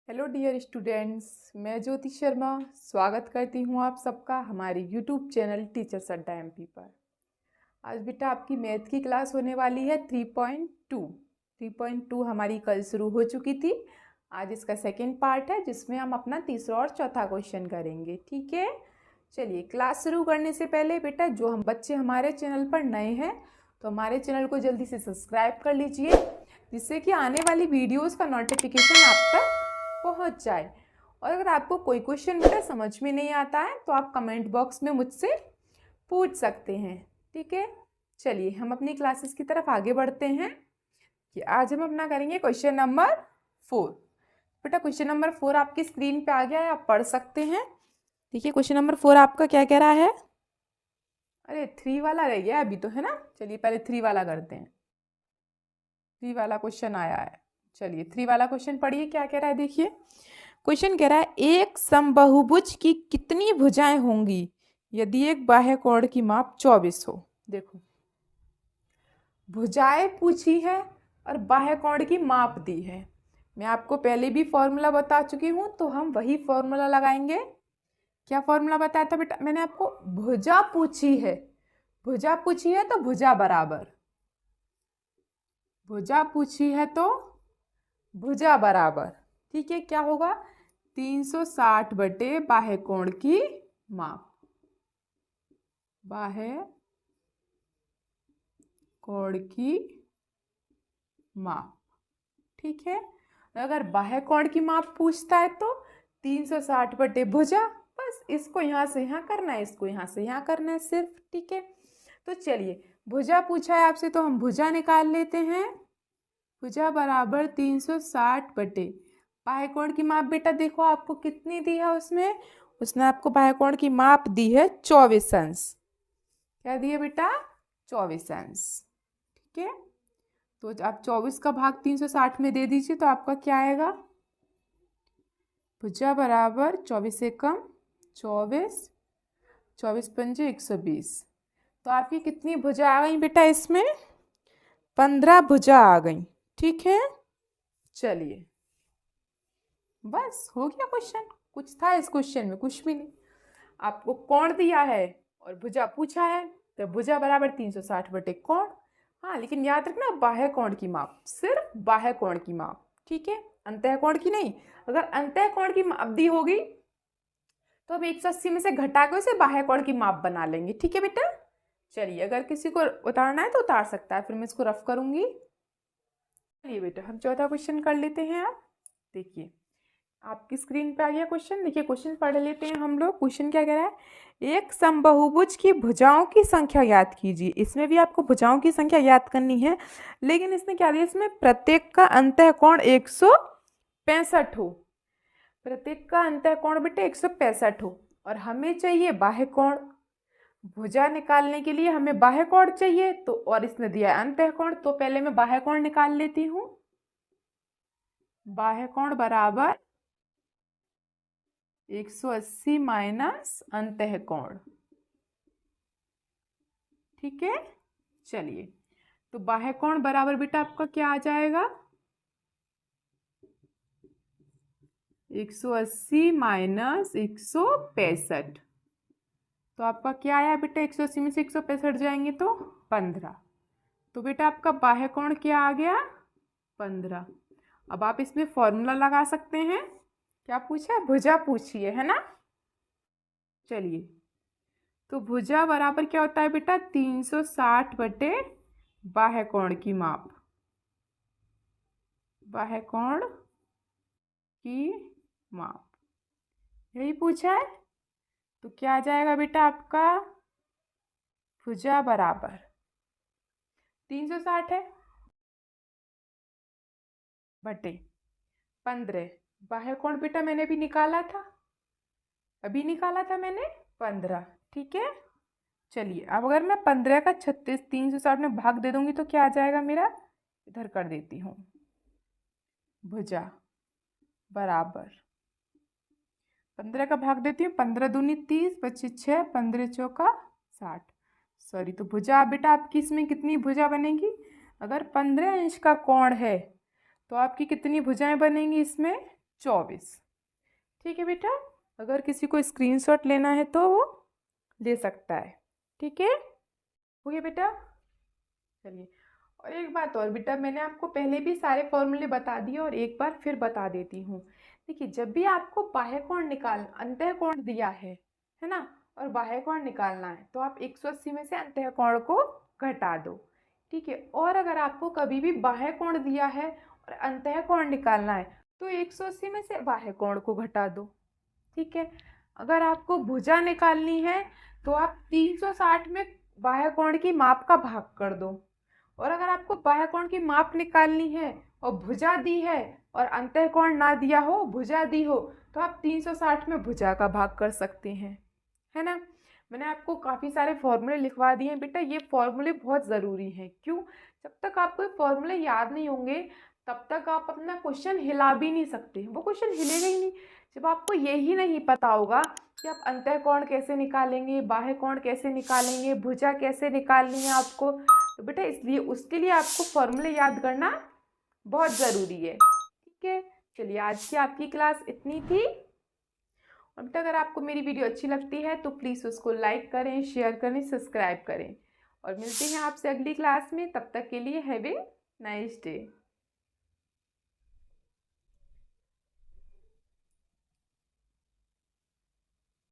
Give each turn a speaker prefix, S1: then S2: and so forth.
S1: Hello dear students, मैं ज्योति शर्मा स्वागत करती हूँ आप सबका हमारे यूट्यूब चैनल टीचर्स अड्डा एमपी पर। आज बेटा आपकी मैथ की क्लास होने वाली है 3.2। 3.2 हमारी कल शुरू हो चुकी थी। आज इसका सेकेंड पार्ट है जिसमें हम अपना तीसरा और चौथा क्वेश्चन करेंगे। ठीक है, चलिए क्लास शुरू करने से पहले बेटा जो हम बच्चे हमारे चैनल पर नए हैं तो हमारे चैनल को जल्दी से सब्सक्राइब कर लीजिए, जिससे कि आने वाली वीडियोज़ का नोटिफिकेशन आप तक पहुंच जाए। और अगर आपको कोई क्वेश्चन बेटा समझ में नहीं आता है तो आप कमेंट बॉक्स में मुझसे पूछ सकते हैं। ठीक है, चलिए हम अपनी क्लासेस की तरफ आगे बढ़ते हैं कि आज हम अपना करेंगे क्वेश्चन नंबर 4। बेटा क्वेश्चन नंबर 4 आपकी स्क्रीन पे आ गया है, आप पढ़ सकते हैं। देखिए क्वेश्चन नंबर 4 आपका क्या कह रहा है। अरे 3 वाला रह गया अभी तो, है ना। चलिए पहले 3 वाला करते हैं। 3 वाला क्वेश्चन आया है, चलिए 3 वाला क्वेश्चन पढ़िए क्या कह रहा है। देखिए क्वेश्चन कह रहा है एक समबाहुभुज की कितनी भुजाएं होंगी यदि एक बाह्य कोण की माप 24 हो। देखो भुजाएं पूछी है और बाह्य कोण की माप दी है। मैं आपको पहले भी फॉर्मूला बता चुकी हूं तो हम वही फॉर्मूला लगाएंगे। क्या फॉर्मूला बताया था बेटा मैंने आपको? भुजा पूछी है, भुजा पूछी है तो भुजा बराबर, भुजा पूछी है तो भुजा बराबर। ठीक है, क्या होगा? 360 बटे बाह्य कोण की माप, बाह्य कोण की माप। ठीक है, अगर बाह्य कोण की माप पूछता है तो 360 बटे भुजा, बस इसको यहाँ से यहाँ करना है, इसको यहाँ से यहाँ करना है सिर्फ। ठीक है, तो चलिए भुजा पूछा है आपसे तो हम भुजा निकाल लेते हैं। भुजा बराबर 360 बटे बाह्य कोण की माप। बेटा देखो आपको कितनी दी है उसमें, उसने आपको बाह्य कोण की माप दी है 24 अंश। क्या दी है बेटा? 24 अंश। ठीक है, तो आप 24 का भाग 360 में दे दीजिए तो आपका क्या आएगा? भुजा बराबर 24 से कम 24, 24 पंजे 120। तो आपकी कितनी भुजा आ गई बेटा? इसमें 15 भुजा आ गई। ठीक है, चलिए बस हो गया क्वेश्चन। कुछ था इस क्वेश्चन में? कुछ भी नहीं। आपको कोण दिया है और भुजा पूछा है तो भुजा बराबर 360 बटे कोण। हाँ लेकिन याद रखना बाह्य कोण की माप, सिर्फ बाह्य कोण की माप। ठीक है, अंतः कोण की नहीं। अगर अंतः कोण की माप दी होगी तो अब 180 में से घटा के उसे बाह्य कोण की माप बना लेंगे। ठीक है बेटा, चलिए अगर किसी को उतारना है तो उतार सकता है, फिर मैं इसको रफ करूंगी। चलिए बेटा हम चौथा क्वेश्चन कर लेते हैं। आप देखिए आपकी स्क्रीन पे आ गया क्वेश्चन। देखिए क्वेश्चन पढ़ लेते हैं हम लोग। क्वेश्चन क्या कह रहा है? एक समबाहुभुज की भुजाओं की संख्या ज्ञात कीजिए। इसमें भी आपको भुजाओं की संख्या ज्ञात करनी है, लेकिन इसने क्या दिया? इसमें प्रत्येक का अंतःकोण 165 हो। प्रत्येक का अंतःकोण बेटे 165 हो और हमें चाहिए बाह्य कोण। भुजा निकालने के लिए हमें बाह्य कोण चाहिए तो, और इसने दिया अंतःकोण, तो पहले मैं बाह्य कोण निकाल लेती हूँ। बाह्य कोण बराबर 180 माइनस अंतःकोण। ठीक है, चलिए तो बाह्य कोण बराबर बेटा आपका क्या आ जाएगा? 180 माइनस 165। तो आपका क्या आया बेटा? 180 में से 165 जाएंगे तो 15। तो बेटा आपका बाह्य कोण क्या आ गया? 15। अब आप इसमें फॉर्मूला लगा सकते हैं। क्या पूछा? भुजा पूछी है ना। चलिए तो भुजा बराबर क्या होता है बेटा? 360 बटे बाह्य कोण की माप, बाह्य कोण की माप, यही पूछा है। तो क्या आ जाएगा बेटा आपका? भुजा बराबर 360 है बटे 15। बाह्य कोण बेटा मैंने अभी निकाला था, अभी निकाला था मैंने 15। ठीक है, चलिए अब अगर मैं 15 का 36 360 में भाग दे दूंगी तो क्या आ जाएगा मेरा? इधर कर देती हूँ। भुजा बराबर 15 का भाग देती हूँ, 15 दूनी 30, 25 6, 15 चौका 60। सॉरी, तो भुजा बेटा आपकी इसमें कितनी भुजा बनेगी? अगर 15 इंच का कोण है तो आपकी कितनी भुजाएं बनेंगी इसमें? 24। ठीक है बेटा, अगर किसी को स्क्रीनशॉट लेना है तो वो ले सकता है। ठीक है, हो गया बेटा। चलिए, और एक बात और बेटा, मैंने आपको पहले भी सारे फॉर्मूले बता दिए और एक बार फिर बता देती हूँ। देखिए, जब भी आपको बाह्य कोण अंतः कोण दिया है ना, और बाह्य कोण निकालना है तो आप 180 में से अंतः कोण को घटा दो। ठीक है, और अगर आपको कभी भी बाह्य कोण दिया है और अंतः कोण निकालना है तो 180 में से बाह्य कोण को घटा दो। ठीक है, अगर आपको भुजा निकालनी है तो आप 360 में बाह्य कोण की माप का भाग कर दो, और अगर आपको बाह्य कोण की माप निकालनी है और भुजा दी है और अंतः कोण ना दिया हो, भुजा दी हो, तो आप 360 में भुजा का भाग कर सकते हैं, है ना। मैंने आपको काफ़ी सारे फॉर्मूले लिखवा दिए हैं बेटा, ये फॉर्मूले बहुत ज़रूरी हैं। क्यों? जब तक आपको ये फॉर्मूले याद नहीं होंगे तब तक आप अपना क्वेश्चन हिला भी नहीं सकते, वो क्वेश्चन हिलेगा ही नहीं। जब आपको यही नहीं पता होगा कि आप अंतः कोण कैसे निकालेंगे, बाह्य कोण कैसे निकालेंगे, भुजा कैसे निकालनी है आपको, तो बेटा इसलिए उसके लिए आपको फॉर्मूले याद करना बहुत ज़रूरी है। ठीक है, चलिए आज की आपकी क्लास इतनी थी। और बेटा अगर आपको मेरी वीडियो अच्छी लगती है तो प्लीज़ उसको लाइक करें, शेयर करें, सब्सक्राइब करें, और मिलते हैं आपसे अगली क्लास में। तब तक के लिए हैव ए नाइस डे।